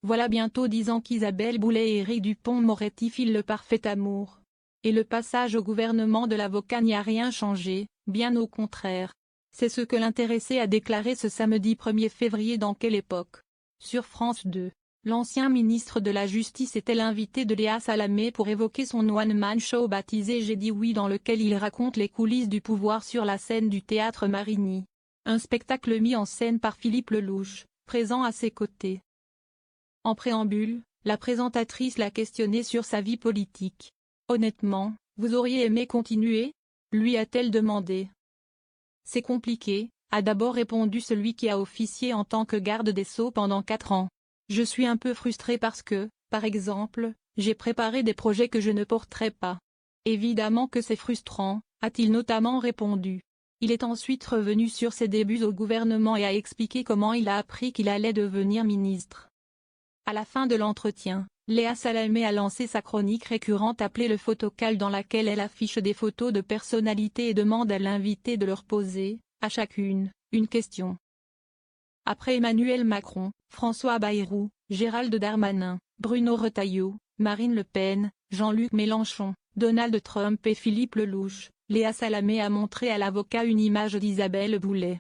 Voilà bientôt 10 ans qu'Isabelle Boulet et Éric Dupond-Moretti filent le parfait amour. Et le passage au gouvernement de l'avocat n'y a rien changé, bien au contraire. C'est ce que l'intéressé a déclaré ce samedi 1er février dans Quelle époque. Sur France 2, l'ancien ministre de la Justice était l'invité de Léa Salamé pour évoquer son one-man show baptisé J'ai dit oui, dans lequel il raconte les coulisses du pouvoir sur la scène du théâtre Marigny. Un spectacle mis en scène par Philippe Lelouch, présent à ses côtés. En préambule, la présentatrice l'a questionné sur sa vie politique. « Honnêtement, vous auriez aimé continuer ?» lui a-t-elle demandé. « C'est compliqué », a d'abord répondu celui qui a officié en tant que garde des Sceaux pendant 4 ans. « Je suis un peu frustré parce que, par exemple, j'ai préparé des projets que je ne porterai pas. » Évidemment que c'est frustrant, a-t-il notamment répondu. Il est ensuite revenu sur ses débuts au gouvernement et a expliqué comment il a appris qu'il allait devenir ministre. À la fin de l'entretien, Léa Salamé a lancé sa chronique récurrente appelée le photocall, dans laquelle elle affiche des photos de personnalités et demande à l'invité de leur poser, à chacune, une question. Après Emmanuel Macron, François Bayrou, Gérald Darmanin, Bruno Retailleau, Marine Le Pen, Jean-Luc Mélenchon, Donald Trump et Philippe Lelouch, Léa Salamé a montré à l'avocat une image d'Isabelle Boulet.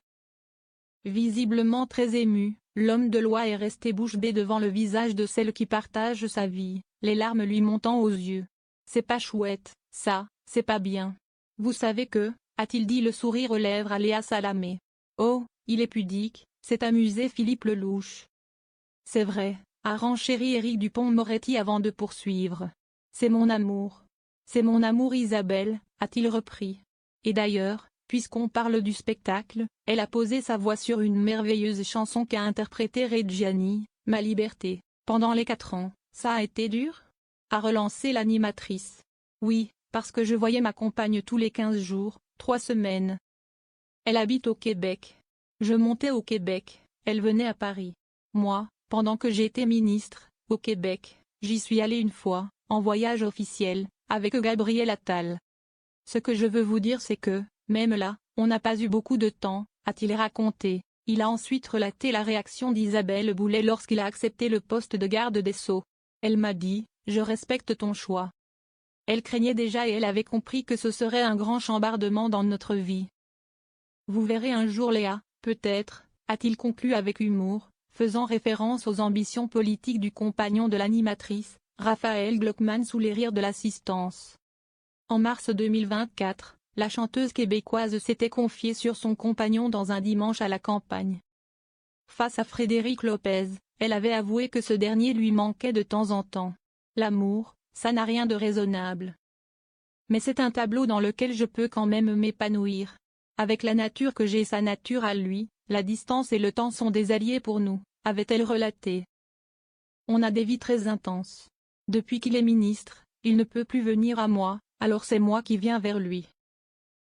Visiblement très émue, l'homme de loi est resté bouche bée devant le visage de celle qui partage sa vie, les larmes lui montant aux yeux. « C'est pas chouette, ça, c'est pas bien. Vous savez que, » a-t-il dit le sourire aux lèvres à Léa Salamé. « Oh, il est pudique », s'est amusé Philippe Lelouch. « C'est vrai », a renchéri Éric Dupond-Moretti avant de poursuivre. « C'est mon amour. C'est mon amour Isabelle », a-t-il repris. Et d'ailleurs, puisqu'on parle du spectacle, elle a posé sa voix sur une merveilleuse chanson qu'a interprétée Reggiani, « Ma liberté ». Pendant les 4 ans, ça a été dur ? A relancé l'animatrice. Oui, parce que je voyais ma compagne tous les 15 jours, 3 semaines. Elle habite au Québec. Je montais au Québec, elle venait à Paris. Moi, pendant que j'étais ministre, au Québec, j'y suis allé une fois, en voyage officiel, avec Gabriel Attal. Ce que je veux vous dire c'est que, même là, on n'a pas eu beaucoup de temps, a-t-il raconté. Il a ensuite relaté la réaction d'Isabelle Boulet lorsqu'il a accepté le poste de garde des Sceaux. Elle m'a dit, « Je respecte ton choix. » Elle craignait déjà et elle avait compris que ce serait un grand chambardement dans notre vie. Vous verrez un jour Léa, peut-être, a-t-il conclu avec humour, faisant référence aux ambitions politiques du compagnon de l'animatrice, Raphaël Gluckman, sous les rires de l'assistance. En mars 2024, la chanteuse québécoise s'était confiée sur son compagnon dans un dimanche à la campagne. Face à Frédéric Lopez, elle avait avoué que ce dernier lui manquait de temps en temps. L'amour, ça n'a rien de raisonnable. Mais c'est un tableau dans lequel je peux quand même m'épanouir. Avec la nature que j'ai et sa nature à lui, la distance et le temps sont des alliés pour nous, avait-elle relaté. On a des vies très intenses. Depuis qu'il est ministre, il ne peut plus venir à moi, alors c'est moi qui viens vers lui.